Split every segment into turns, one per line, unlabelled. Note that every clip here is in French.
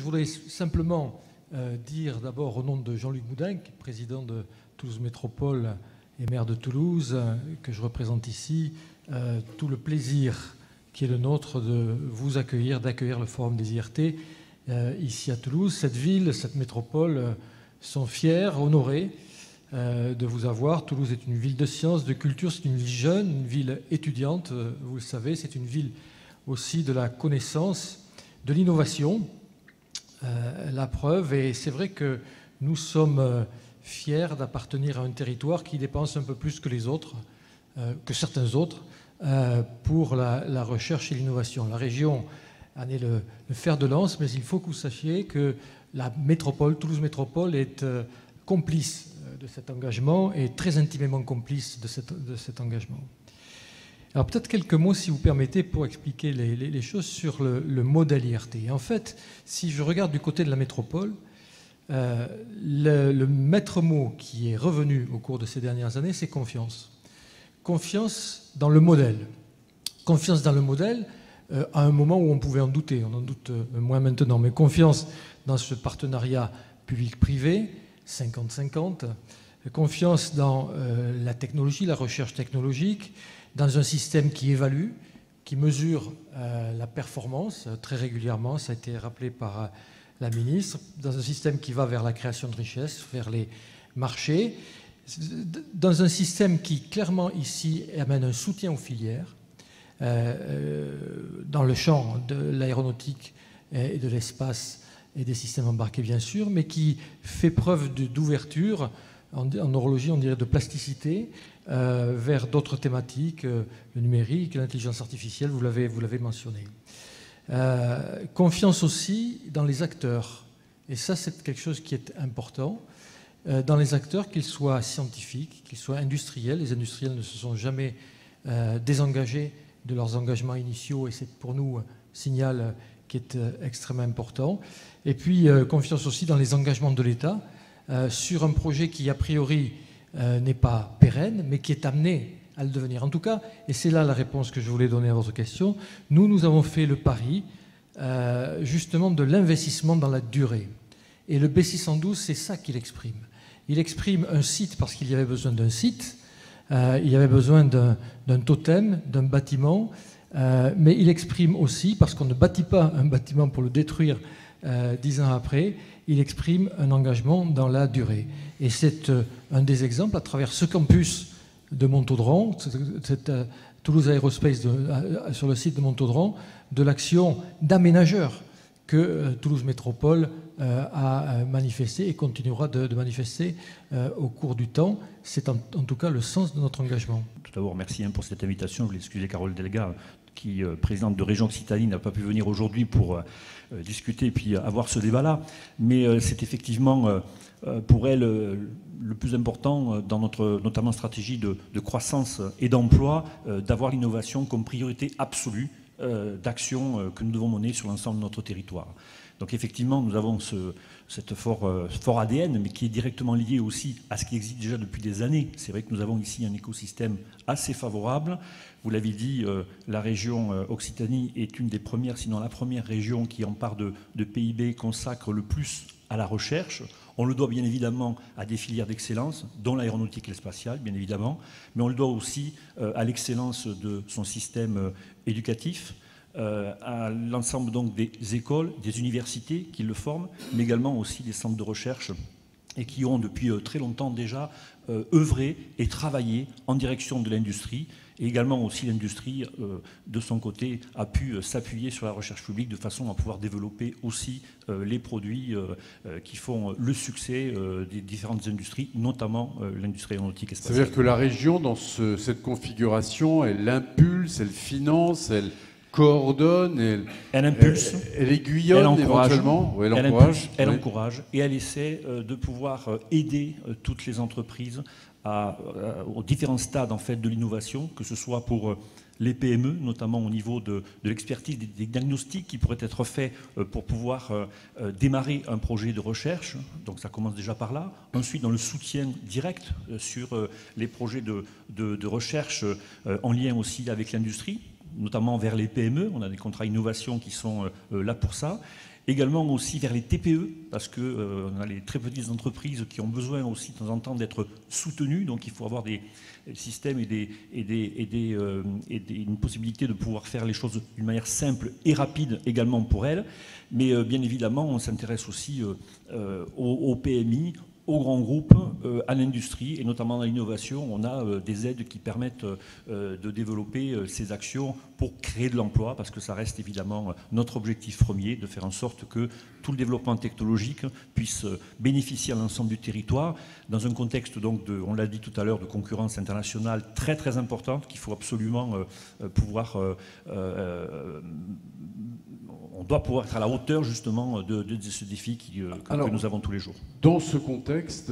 je voulais simplement dire d'abord au nom de Jean-Luc Boudin, qui est président de Toulouse Métropole et maire de Toulouse, que je représente ici, tout le plaisir qui est le nôtre de vous accueillir, d'accueillir le Forum des IRT ici à Toulouse. Cette ville, cette métropole sont fiers, honorés de vous avoir. Toulouse est une ville de sciences, de culture, c'est une ville jeune, une ville étudiante, vous le savez, c'est une ville aussi de la connaissance, de l'innovation, la preuve. Et c'est vrai que nous sommes fiers d'appartenir à un territoire qui dépense un peu plus que les autres, que certains autres, pour la recherche et l'innovation. La région en est le fer de lance, mais il faut que vous sachiez que la métropole, Toulouse Métropole, est complice de cet engagement et très intimement complice de cet engagement. Alors peut-être quelques mots, si vous permettez, pour expliquer les choses sur le modèle IRT. En fait, si je regarde du côté de la métropole, le maître mot qui est revenu au cours de ces dernières années, c'est confiance. Confiance dans le modèle. Confiance dans le modèle à un moment où on pouvait en douter. On en doute moins maintenant, mais confiance dans ce partenariat public-privé, 50-50. Confiance dans la technologie, la recherche technologique, dans un système qui évalue, qui mesure la performance très régulièrement, ça a été rappelé par la ministre, dans un système qui va vers la création de richesses, vers les marchés, dans un système qui clairement ici amène un soutien aux filières, dans le champ de l'aéronautique et de l'espace et des systèmes embarqués bien sûr, mais qui fait preuve d'ouverture, en horologie on dirait de plasticité, vers d'autres thématiques, le numérique, l'intelligence artificielle, vous l'avez mentionné. Confiance aussi dans les acteurs, et ça c'est quelque chose qui est important, dans les acteurs, qu'ils soient scientifiques, qu'ils soient industriels. Les industriels ne se sont jamais désengagés de leurs engagements initiaux, et c'est pour nous un signal qui est extrêmement important. Et puis confiance aussi dans les engagements de l'État sur un projet qui a priori n'est pas pérenne, mais qui est amené à le devenir. En tout cas, et c'est là la réponse que je voulais donner à votre question, nous avons fait le pari justement de l'investissement dans la durée. Et le B612, c'est ça qu'il exprime. Il exprime un site parce qu'il y avait besoin d'un site, il y avait besoin d'un totem, d'un bâtiment, mais il exprime aussi, parce qu'on ne bâtit pas un bâtiment pour le détruire 10 ans après, il exprime un engagement dans la durée. Et c'est un des exemples à travers ce campus de Montaudran, cette Toulouse Aerospace sur le site de Montaudran, de l'action d'aménageur que Toulouse Métropole a manifesté et continuera de manifester au cours du temps. C'est en tout cas le sens de notre engagement.
Tout d'abord, merci pour cette invitation. Je voulais excuser Carole Delga, qui, présidente de Région Occitanie, n'a pas pu venir aujourd'hui pour discuter et puis avoir ce débat-là. Mais c'est effectivement pour elle le plus important dans notre notamment stratégie de croissance et d'emploi, d'avoir l'innovation comme priorité absolue d'action que nous devons mener sur l'ensemble de notre territoire. Donc effectivement, nous avons cette fort ADN, mais qui est directement lié aussi à ce qui existe déjà depuis des années. C'est vrai que nous avons ici un écosystème assez favorable. Vous l'avez dit, la région Occitanie est une des premières, sinon la première région qui, en part de PIB, consacre le plus à la recherche. On le doit bien évidemment à des filières d'excellence, dont l'aéronautique et le spatial, bien évidemment, mais on le doit aussi à l'excellence de son système éducatif, à l'ensemble donc des écoles, des universités qui le forment, mais également aussi des centres de recherche et qui ont depuis très longtemps déjà œuvré et travaillé en direction de l'industrie. Et également aussi l'industrie, de son côté, a pu s'appuyer sur la recherche publique de façon à pouvoir développer aussi les produits qui font le succès des différentes industries, notamment l'industrie aéronautique et spatiale.
C'est-à-dire que la région, dans cette configuration, elle impulse, elle finance, elle coordonne,
elle impulse,
elle aiguillonne éventuellement,
elle encourage et elle essaie de pouvoir aider toutes les entreprises aux différents stades en fait, de l'innovation, que ce soit pour les PME, notamment au niveau de l'expertise, des diagnostics qui pourraient être faits pour pouvoir démarrer un projet de recherche. Donc ça commence déjà par là. Ensuite, dans le soutien direct sur les projets de recherche en lien aussi avec l'industrie, notamment vers les PME. On a des contrats innovation qui sont là pour ça. également aussi vers les TPE, parce qu'on a les très petites entreprises qui ont besoin aussi de temps en temps d'être soutenues, donc il faut avoir des systèmes et une possibilité de pouvoir faire les choses d'une manière simple et rapide également pour elles. Mais bien évidemment, on s'intéresse aussi aux PMI, aux grands groupes, à l'industrie et notamment dans l'innovation. On a des aides qui permettent de développer ces actions pour créer de l'emploi, parce que ça reste évidemment notre objectif premier, de faire en sorte que tout le développement technologique puisse bénéficier à l'ensemble du territoire, dans un contexte donc on l'a dit tout à l'heure, de concurrence internationale très très importante, qu'il faut absolument pouvoir... on doit pouvoir être à la hauteur justement de ce défi que nous avons tous les jours.
Dans ce contexte,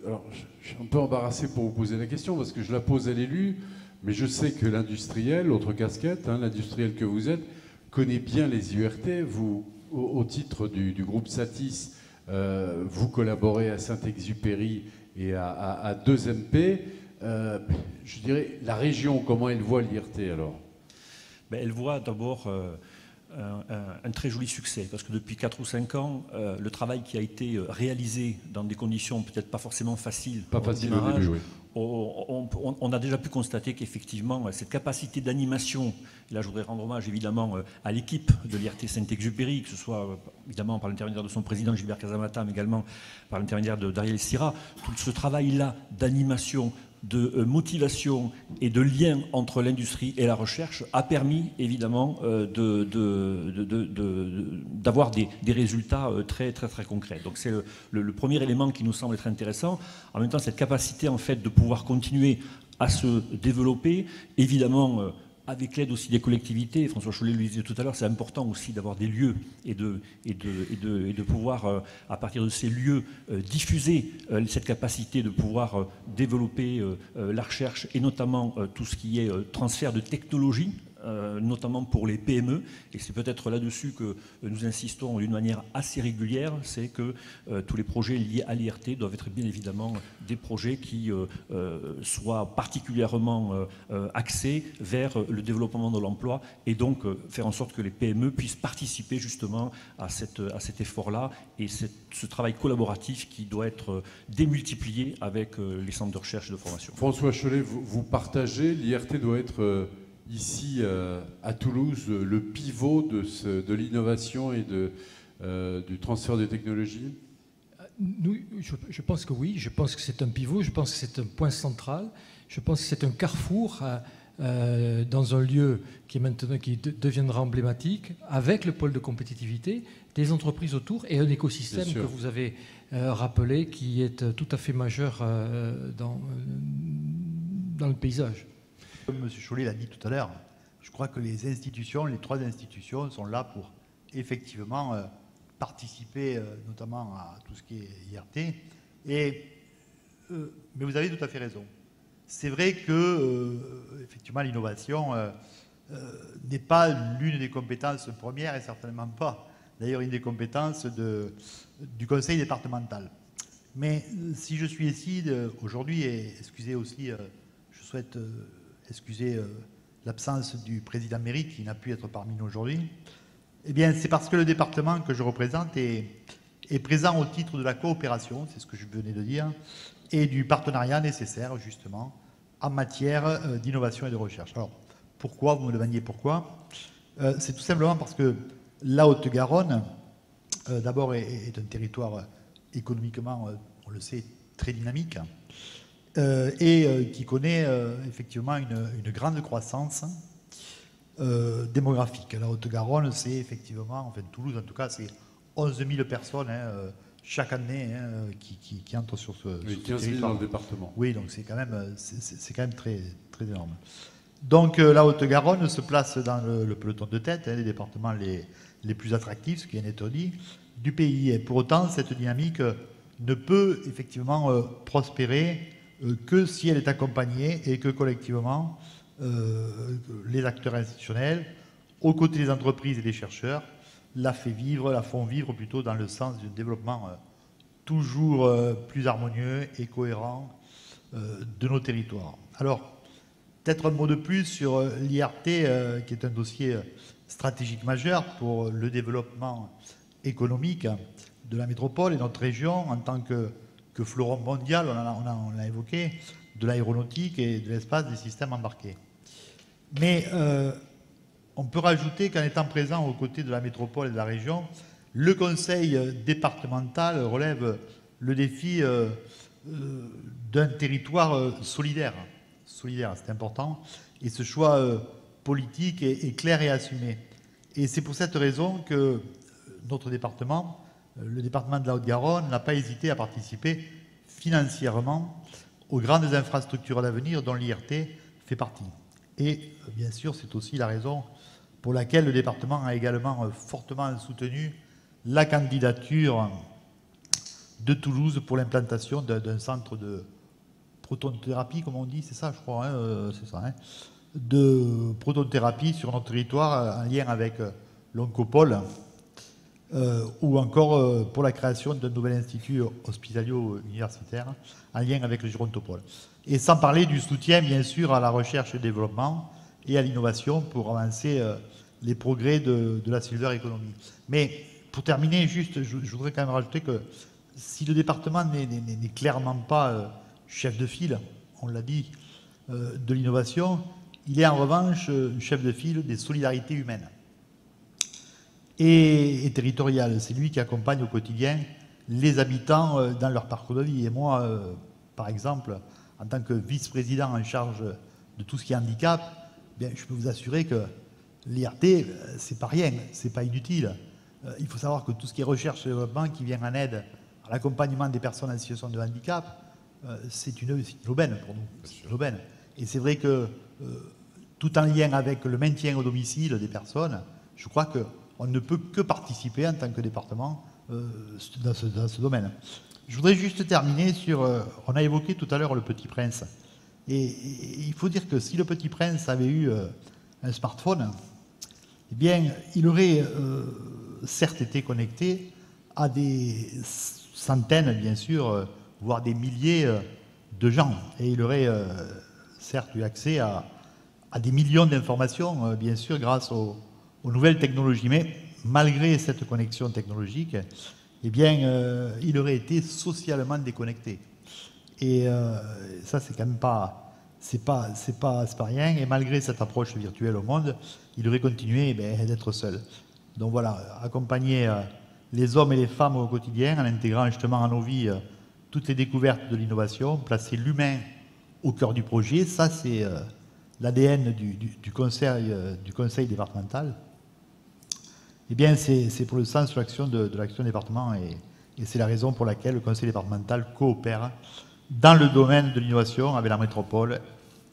alors, je suis un peu embarrassé pour vous poser la question parce que je la pose à l'élu, mais je sais que l'industriel, autre casquette, l'industriel que vous êtes, connaît bien les URT. Vous, au titre du groupe Satis, vous collaborez à Saint-Exupéry et à 2MP. Je dirais, la région, comment elle voit l'IRT alors?
Elle voit d'abord... un très joli succès, parce que depuis 4 ou 5 ans, le travail qui a été réalisé dans des conditions peut-être pas forcément faciles,
pas facile au début, oui.
On a déjà pu constater qu'effectivement, cette capacité d'animation, et là je voudrais rendre hommage évidemment à l'équipe de l'IRT Saint-Exupéry, que ce soit évidemment par l'intermédiaire de son président Gilbert Casamata, mais également par l'intermédiaire d'Ariel Sira, tout ce travail-là d'animation, de motivation et de lien entre l'industrie et la recherche a permis évidemment d'avoir des résultats très, très, très concrets. Donc c'est le premier élément qui nous semble être intéressant. En même temps, cette capacité en fait de pouvoir continuer à se développer, évidemment avec l'aide aussi des collectivités. François Chollet le disait tout à l'heure, c'est important aussi d'avoir des lieux et de pouvoir, à partir de ces lieux, diffuser cette capacité de pouvoir développer la recherche et notamment tout ce qui est transfert de technologie, notamment pour les PME. Et c'est peut-être là-dessus que nous insistons d'une manière assez régulière, c'est que tous les projets liés à l'IRT doivent être bien évidemment des projets qui soient particulièrement axés vers le développement de l'emploi et donc faire en sorte que les PME puissent participer justement à cet effort-là et ce travail collaboratif qui doit être démultiplié avec les centres de recherche et de formation.
François Chollet, vous partagez, l'IRT doit être... ici, à Toulouse, le pivot de l'innovation et du transfert de technologies?
Je pense que oui, je pense que c'est un pivot, je pense que c'est un point central, je pense que c'est un carrefour dans un lieu qui deviendra emblématique, avec le pôle de compétitivité, des entreprises autour et un écosystème que vous avez rappelé qui est tout à fait majeur dans le paysage.
Comme M. Chollet l'a dit tout à l'heure, je crois que les institutions, les 3 institutions sont là pour effectivement participer notamment à tout ce qui est IRT. Mais vous avez tout à fait raison. C'est vrai que effectivement l'innovation n'est pas l'une des compétences premières et certainement pas d'ailleurs une des compétences du conseil départemental. Mais si je suis ici aujourd'hui, et excusez aussi, je souhaite... excusez l'absence du président mairie qui n'a pu être parmi nous aujourd'hui, eh bien c'est parce que le département que je représente est présent au titre de la coopération, c'est ce que je venais de dire, et du partenariat nécessaire justement en matière d'innovation et de recherche. Alors pourquoi, vous me demandiez pourquoi, c'est tout simplement parce que la Haute-Garonne, d'abord est un territoire économiquement, on le sait, très dynamique, et qui connaît effectivement une grande croissance démographique. La Haute-Garonne, c'est effectivement, enfin Toulouse en tout cas, c'est 11 000 personnes chaque année qui entrent sur ce
oui, 15 000 dans le département.
Oui, donc c'est quand même très, très énorme. Donc la Haute-Garonne se place dans le peloton de tête, les départements les plus attractifs, ce qui est net dit, du pays. Et pour autant, cette dynamique ne peut effectivement prospérer que si elle est accompagnée et que collectivement, les acteurs institutionnels, aux côtés des entreprises et des chercheurs, la font vivre plutôt dans le sens d'un développement toujours plus harmonieux et cohérent de nos territoires. Alors, peut-être un mot de plus sur l'IRT, qui est un dossier stratégique majeur pour le développement économique de la métropole et notre région en tant que fleuron mondial, on l'a évoqué, de l'aéronautique et de l'espace des systèmes embarqués. Mais on peut rajouter qu'en étant présent aux côtés de la métropole et de la région, le conseil départemental relève le défi d'un territoire solidaire. Solidaire, c'est important. Et ce choix politique est clair et assumé. Et c'est pour cette raison que notre département, le département de la Haute-Garonne, n'a pas hésité à participer financièrement aux grandes infrastructures d'avenir dont l'IRT fait partie. Et bien sûr, c'est aussi la raison pour laquelle le département a également fortement soutenu la candidature de Toulouse pour l'implantation d'un centre de protothérapie, comme on dit, c'est ça, je crois, hein, c'est ça, hein, de protothérapie sur notre territoire en lien avec l'Oncopole, ou encore pour la création d'un nouvel institut hospitalo-universitaire en lien avec le Girontopole. Et sans parler du soutien, bien sûr, à la recherche et développement et à l'innovation pour avancer les progrès de la silver economy. Mais pour terminer, juste, je voudrais quand même rajouter que si le département n'est clairement pas chef de file, on l'a dit, de l'innovation, il est en revanche chef de file des solidarités humaines et territoriales. C'est lui qui accompagne au quotidien les habitants dans leur parcours de vie. Et moi, par exemple, en tant que vice-président en charge de tout ce qui est handicap, bien, je peux vous assurer que l'IRT, c'est pas rien, c'est pas inutile. Il faut savoir que tout ce qui est recherche et développement qui vient en aide à l'accompagnement des personnes en situation de handicap, c'est une aubaine pour nous. C'est une aubaine. Et c'est vrai que tout en lien avec le maintien au domicile des personnes, je crois qu'on ne peut que participer en tant que département dans ce domaine. Je voudrais juste terminer sur... on a évoqué tout à l'heure le Petit Prince. Et il faut dire que si le Petit Prince avait eu un smartphone, eh bien, il aurait certes été connecté à des centaines, bien sûr, voire des milliers de gens. Et il aurait certes eu accès à des millions d'informations, bien sûr, grâce aux nouvelles technologies. Mais malgré cette connexion technologique, eh bien, il aurait été socialement déconnecté. Et ça, c'est quand même pas... C'est pas rien. Et malgré cette approche virtuelle au monde, il aurait continué d'être seul. Donc voilà, accompagner les hommes et les femmes au quotidien en intégrant justement à nos vies toutes les découvertes de l'innovation, placer l'humain au cœur du projet, ça c'est l'ADN du conseil départemental. Eh bien, c'est pour le sens de l'action de l'action département et c'est la raison pour laquelle le conseil départemental coopère dans le domaine de l'innovation avec la métropole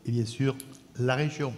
et bien sûr la région.